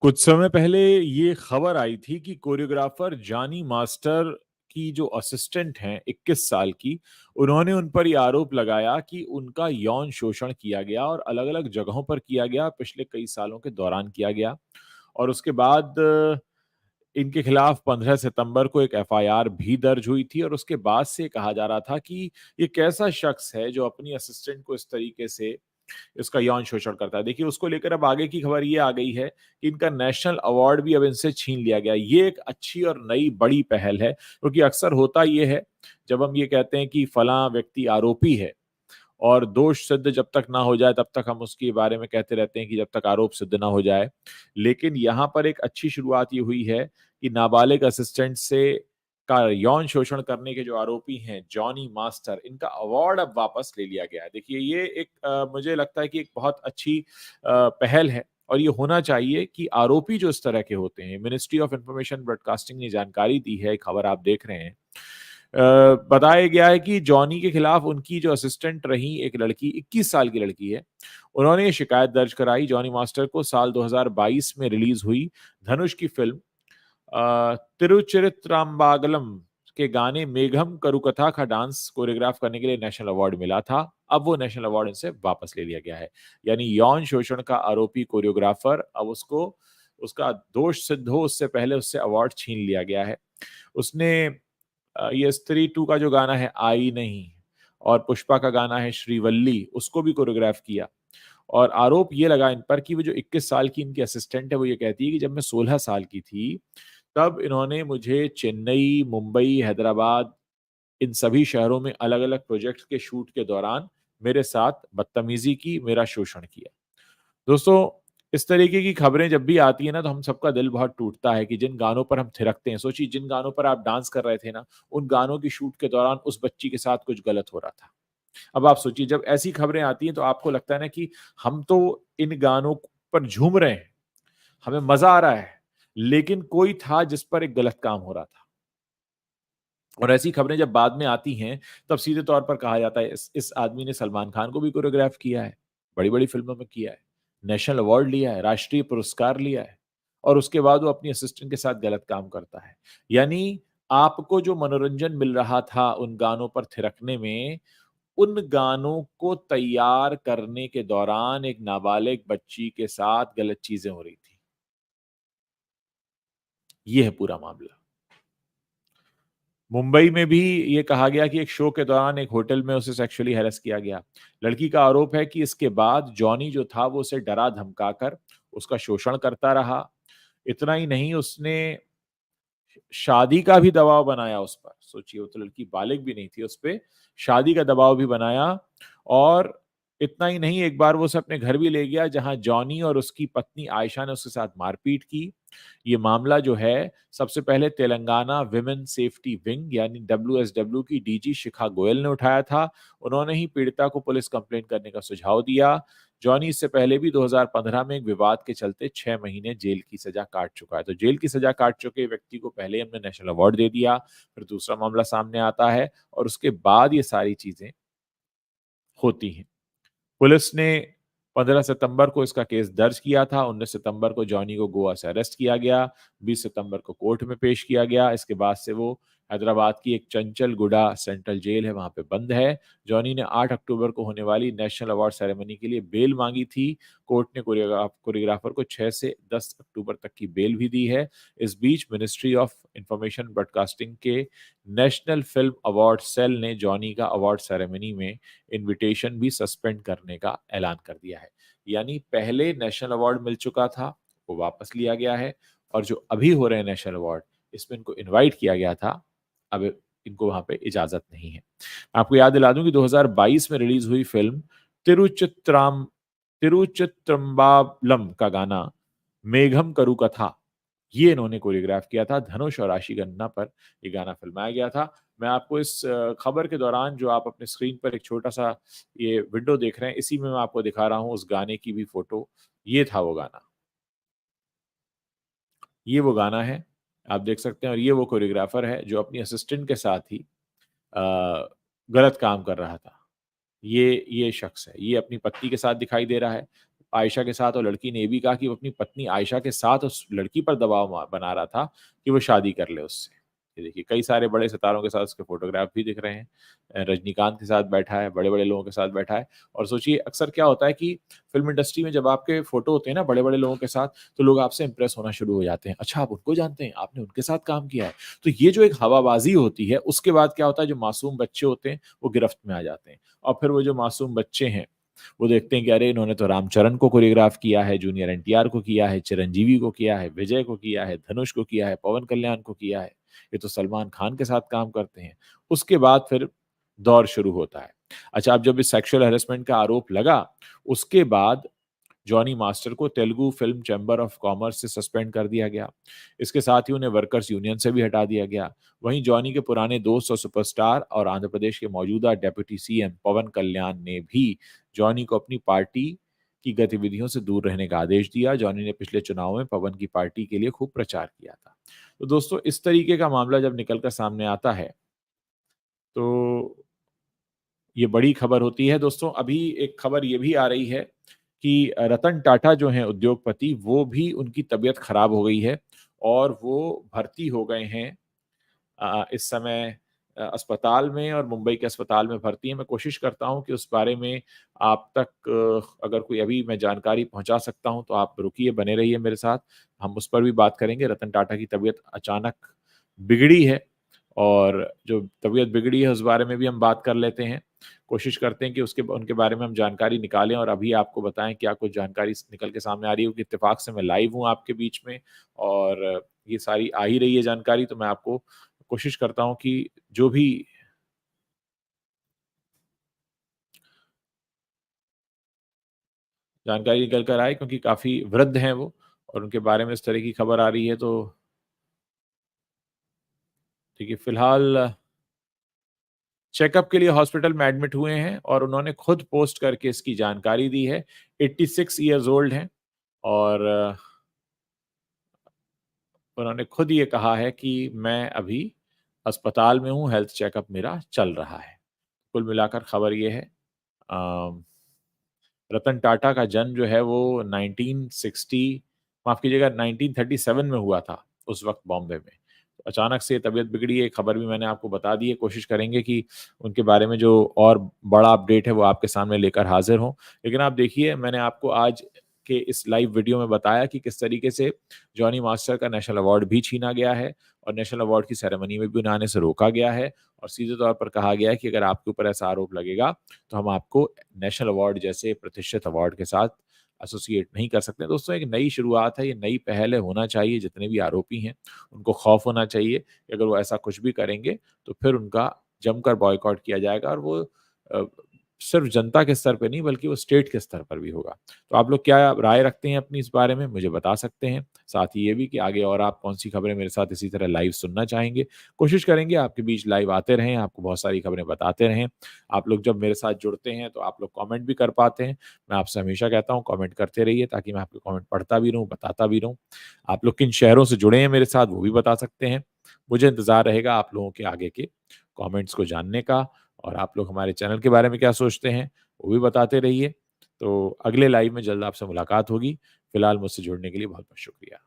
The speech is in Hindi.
कुछ समय पहले ये खबर आई थी कि कोरियोग्राफर जॉनी मास्टर की जो असिस्टेंट हैं 21 साल की, उन्होंने उन पर ये आरोप लगाया कि उनका यौन शोषण किया गया और अलग-अलग जगहों पर किया गया, पिछले कई सालों के दौरान किया गया। और उसके बाद इनके खिलाफ 15 सितंबर को एक एफआईआर भी दर्ज हुई थी और उसके बाद से कहा जा रहा था कि ये कैसा शख्स है जो अपनी असिस्टेंट को इस तरीके से इसका यौन शोषण करता है। देखिए, उसको लेकर अब आगे की खबर ये आ गई है कि इनका नेशनल अवार्ड भी अब इनसे छीन लिया गया। ये एक अच्छी और नई बड़ी पहल है, क्योंकि अक्सर होता ये है, जब हम ये कहते हैं कि फलां व्यक्ति आरोपी है और दोष सिद्ध जब तक ना हो जाए, तब तक हम उसके बारे में कहते रहते हैं कि जब तक आरोप सिद्ध ना हो जाए। लेकिन यहाँ पर एक अच्छी शुरुआत ये हुई है कि नाबालिग असिस्टेंट से का यौन शोषण करने के जो आरोपी हैं जॉनी मास्टर, इनका अवार्ड अब वापस ले लिया गया है। देखिए, ये एक मुझे लगता है कि एक बहुत अच्छी पहल है और ये होना चाहिए कि आरोपी जो इस तरह के होते हैं, मिनिस्ट्री ऑफ इंफॉर्मेशन ब्रॉडकास्टिंग ने जानकारी दी है, खबर आप देख रहे हैं। बताया गया है कि जॉनी के खिलाफ उनकी जो असिस्टेंट रही एक लड़की, 21 साल की लड़की है, उन्होंने ये शिकायत दर्ज कराई जॉनी मास्टर को। साल 2022 में रिलीज हुई धनुष की फिल्म तिरुचिरत्राम्बागलम के गाने मेघम करुकथा का डांस कोरियोग्राफ करने के लिए नेशनल अवार्ड मिला था। अब वो नेशनल अवार्ड इनसे वापस ले लिया गया है। यानी यौन शोषण का आरोपी कोरियोग्राफर, अब उसको उसका दोष सिद्ध हो उससे पहले उससे अवार्ड छीन लिया गया है। उसने ये स्त्री 2 का जो गाना है आई नहीं, और पुष्पा का गाना है श्रीवल्ली, उसको भी कोरियोग्राफ किया। और आरोप ये लगा इन पर कि वो जो 21 साल की इनकी असिस्टेंट है, वो ये कहती है कि जब मैं 16 साल की थी, तब इन्होंने मुझे चेन्नई, मुंबई, हैदराबाद, इन सभी शहरों में अलग-अलग प्रोजेक्ट्स के शूट के दौरान मेरे साथ बदतमीजी की, मेरा शोषण किया। दोस्तों, इस तरीके की खबरें जब भी आती है ना, तो हम सबका दिल बहुत टूटता है कि जिन गानों पर हम थिरकते हैं, सोचिए जिन गानों पर आप डांस कर रहे थे ना, उन गानों की शूट के दौरान उस बच्ची के साथ कुछ गलत हो रहा था। अब आप सोचिए, जब ऐसी खबरें आती हैं तो आपको लगता है ना कि हम तो इन गानों पर झूम रहे हैं, हमें मजा आ रहा है, लेकिन कोई था जिस पर एक गलत काम हो रहा था। और ऐसी खबरें जब बाद में आती हैं, तब सीधे तौर पर कहा जाता है इस आदमी ने सलमान खान को भी कोरियोग्राफ किया है, बड़ी-बड़ी फ़िल्मों में किया है, नेशनल अवार्ड लिया है, राष्ट्रीय पुरस्कार लिया है, और उसके बाद वो अपनी असिस्टेंट के साथ गलत काम करता है। यानी आपको जो मनोरंजन मिल रहा था उन गानों पर थिरकने में, उन गानों को तैयार करने के दौरान एक नाबालिग बच्ची के साथ गलत चीज़ें हो रही थी। ये है पूरा मामला। मुंबई में भी ये कहा गया कि एक शो के दौरान एक होटल में उसे सेक्सुअली हैरेस किया गया। लड़की का आरोप है कि इसके बाद जॉनी जो था वो उसे डरा-धमकाकर उसका शोषण करता रहा। इतना ही नहीं, उसने शादी का भी दबाव बनाया उस पर। सोचिए, वो तो लड़की बालिग भी नहीं थी, उस पे शादी का दबाव भी बनाया। और इतना ही नहीं, एक बार वो उसे अपने घर भी ले गया, जहां जॉनी और उसकी पत्नी आयशा ने उसके साथ मारपीट की। ये मामला जो है, सबसे पहले तेलंगाना विमेन सेफ्टी विंग यानी डब्ल्यूएसडब्ल्यू की डीजी शिखा गोयल ने उठाया था। उन्होंने ही पीड़िता को पुलिस कंप्लेंट करने का सुझाव दिया। जॉनी इससे पहले भी 2015 में एक विवाद के चलते 6 महीने जेल की सजा काट चुका है। तो जेल की सजा काट चुके व्यक्ति को पहले हमने नेशनल अवार्ड दे दिया, फिर दूसरा मामला सामने आता है और उसके बाद ये सारी चीजें होती हैं। पुलिस ने 15 सितंबर को इसका केस दर्ज किया था। 19 सितंबर को जॉनी को गोवा से अरेस्ट किया गया। 20 सितंबर को कोर्ट में पेश किया गया। इसके बाद से वो हैदराबाद की एक चंचलगुडा सेंट्रल जेल है, वहां पे बंद है। जॉनी ने 8 अक्टूबर को होने वाली नेशनल अवार्ड सेरेमनी के लिए बेल मांगी थी। कोर्ट ने कोरियोग्राफर को 6 से 10 अक्टूबर तक की बेल भी दी है। इस बीच मिनिस्ट्री ऑफ इंफॉर्मेशन ब्रॉडकास्टिंग के नेशनल फिल्म अवार्ड सेल ने जॉनी का अवार्ड सेरेमनी में इनविटेशन भी सस्पेंड करने का ऐलान कर दिया है। यानी पहले नेशनल अवार्ड मिल चुका था, वो वापस लिया गया है, और जो अभी हो रहे हैं नेशनल अवार्ड, इसमें इनको इनवाइट किया गया था, अब इनको वहां पे इजाजत नहीं है। आपको याद दिला दूं कि 2022 में रिलीज हुई फिल्म तिरुचित्राम तिरुचित्रम्बालम का गाना मेघम करू कथा, ये इन्होंने कोरियोग्राफ किया था। धनुष और राशि खन्ना पर ये गाना फिल्माया गया था। मैं आपको इस खबर के दौरान, जो आप अपने स्क्रीन पर एक छोटा-सा ये विंडो देख रहे हैं, इसी में मैं आपको दिखा रहा हूँ उस गाने की भी फ़ोटो। ये था वो गाना। ये वो गाना है, आप देख सकते हैं, और ये वो कोरियोग्राफर है जो अपनी असिस्टेंट के साथ ही अ, गलत काम कर रहा था। ये शख्स है, ये अपनी पत्नी के साथ दिखाई दे रहा है। आयशा के साथ, और लड़की ने ये भी कहा कि वो अपनी पत्नी आयशा के साथ उस लड़की पर दबाव बना रहा था कि वो शादी कर ले उससे। ये देखिए कई सारे बड़े सितारों के साथ उसके फोटोग्राफ भी दिख रहे हैं। रजनीकांत के साथ बैठा है, बड़े-बड़े लोगों के साथ बैठा है। और सोचिए अक्सर क्या होता है कि फ़िल्म इंडस्ट्री में जब आपके फ़ोटो होते हैं ना बड़े-बड़े लोगों के साथ, तो लोग आपसे इम्प्रेस होना शुरू हो जाते हैं। अच्छा आप उनको जानते हैं? आपने उनके साथ काम किया है? तो ये जो एक हवाबाज़ी होती है, उसके बाद क्या होता है जो मासूम बच्चे होते हैं, वो गिरफ्त में आ जाते हैं। और फिर वो जो मासूम बच्चे हैं, वो देखते हैं कि अरे इन्होंने तो रामचरण को कोरियोग्राफ किया है, जूनियर एनटीआर को किया है, चिरंजीवी को किया है, विजय को किया है, धनुष को किया है, पवन कल्याण को किया है। ये तो सलमान खान के साथ काम करते हैं। उसके बाद फिर दौर शुरू होता है। अच्छा अब जब इस सेक्सुअल हैरेसमेंट का आरोप लगा, उसके बाद जॉनी मास्टर को Telugu film chamber of commerce से सस्पेंड कर दिया गया। इसके साथ ही उन्हें वर्कर्स यूनियन से भी हटा दिया गया। वहीं जॉनी के पुराने दोस्त और सुपरस्टार और आंध्र प्रदेश के मौजूदा डेप्यूटी सीएम पवन कल्याण ने भी जॉनी को अपनी पार्टी की गतिविधियों से दूर रहने का आदेश दिया। जॉनी ने पिछले चुनाव में पवन की पार्टी के लिए खूब प्रचार किया था। तो दोस्तों इस तरीके का मामला जब निकल कर सामने आता है, तो ये बड़ी खबर होती है। दोस्तों अभी एक खबर ये भी आ रही है कि रतन टाटा जो हैं उद्योगपति, वो भी उनकी तबीयत खराब हो गई है और वो भर्ती हो गए हैं इस समय अस्पताल में, और मुंबई के अस्पताल में भर्ती हैं। मैं कोशिश करता हूँ कि उस बारे में आप तक अगर कोई अभी मैं जानकारी पहुँचा सकता हूँ, तो आप रुकिए, बने रहिए मेरे साथ। हम उस पर भी बात करेंगे। रतन टाटा की तबीयत अचानक बिगड़ी है, और जो तबीयत बिगड़ी है, उस बारे में भी हम बात कर लेते हैं। कोशिश करते हैं कि उसके उनके बारे में हम जानकारी निकालें और अभी आपको बताएँ क्या कुछ जानकारी स निकल के सामने आ रही है, क्योंकि इत्तेफ़ाक से मैं लाइव हूँ आपके बीच में, और ये सारी आ ही रही है जानकारी, तो मैं आपको कोशिश करता हूँ कि जो भी जानकारी निकल कर आए, क्योंकि काफ़ी वृद्ध हैं वो और उनके बारे में इस तरह की खबर आ रही है, तो देखिए फ़िलहाल चेकअप के लिए हॉस्पिटल में एडमिट हुए हैं और उन्होंने खुद पोस्ट करके इसकी जानकारी दी है। 86 इयर्स ओल्ड हैं, और उन्होंने खुद ये कहा है कि मैं अभी अस्पताल में हूँ, हेल्थ चेकअप मेरा चल रहा है। कुल मिलाकर खबर ये है, अ, रतन टाटा का जन्म जो है वो 1960 माफ़ कीजिएगा 1937 में हुआ था, उस वक़्त बॉम्बे में। तो अचानक से तबीयत बिगड़ी है, खबर भी मैंने आपको बता दी है, कोशिश करेंगे कि उनके बारे में जो और बड़ा अपडेट है वो आपके सामने लेकर हाज़िर हों। लेकिन आप देखिए मैंने आपको आज के इस लाइव वीडियो में बताया कि किस तरीके से जॉनी मास्टर का नेशनल अवार्ड भी छीना गया है और नेशनल अवार्ड की सेरेमनी में भी उन्हें आने से रोका गया है, और सीधे तौर पर कहा गया है कि अगर आपके ऊपर ऐसा आरोप लगेगा, तो हम आपको नेशनल अवार्ड जैसे प्रतिष्ठित अवार्ड के साथ एसोसिएट नहीं कर सकते। दोस्तों एक नई शुरुआत है, ये नई पहल है, होना चाहिए जितने भी आरोपी हैं, उनको खौफ होना चाहिए कि अगर वो ऐसा कुछ भी करेंगे, तो फिर उनका जमकर बॉयकॉट किया जाएगा, और वो अ, सिर्फ जनता के स्तर पे नहीं बल्कि वो स्टेट के स्तर पर भी होगा। तो आप लोग क्या राय रखते हैं अपनी इस बारे में? मुझे बता सकते हैं। साथ ही ये भी कि आगे और आप कौन-सी खबरें मेरे साथ इसी तरह लाइव सुनना चाहेंगे? कोशिश करेंगे आपके बीच लाइव आते रहें, आपको बहुत सारी खबरें बताते रहें। आप लोग जब मेरे साथ जुड़ते हैं तो आप लोग कमेंट भी कर पाते हैं। मैं आपसे हमेशा कहता हूँ कमेंट करते रहिए, ताकि मैं आपके कमेंट पढ़ता भी रहूँ, बताता भी रहूँ। आप लोग किन शहरों से जुड़े हैं मेरे साथ वो भी बता सकते हैं। मुझे इंतज़ार रहेगा आप लोगों के आगे के कमेंट्स को जानने का, और आप लोग हमारे चैनल के बारे में क्या सोचते हैं, वो भी बताते रहिए। तो अगले लाइव में जल्द आपसे मुलाकात होगी। फिलहाल मुझसे जुड़ने के लिए बहुत-बहुत शुक्रिया।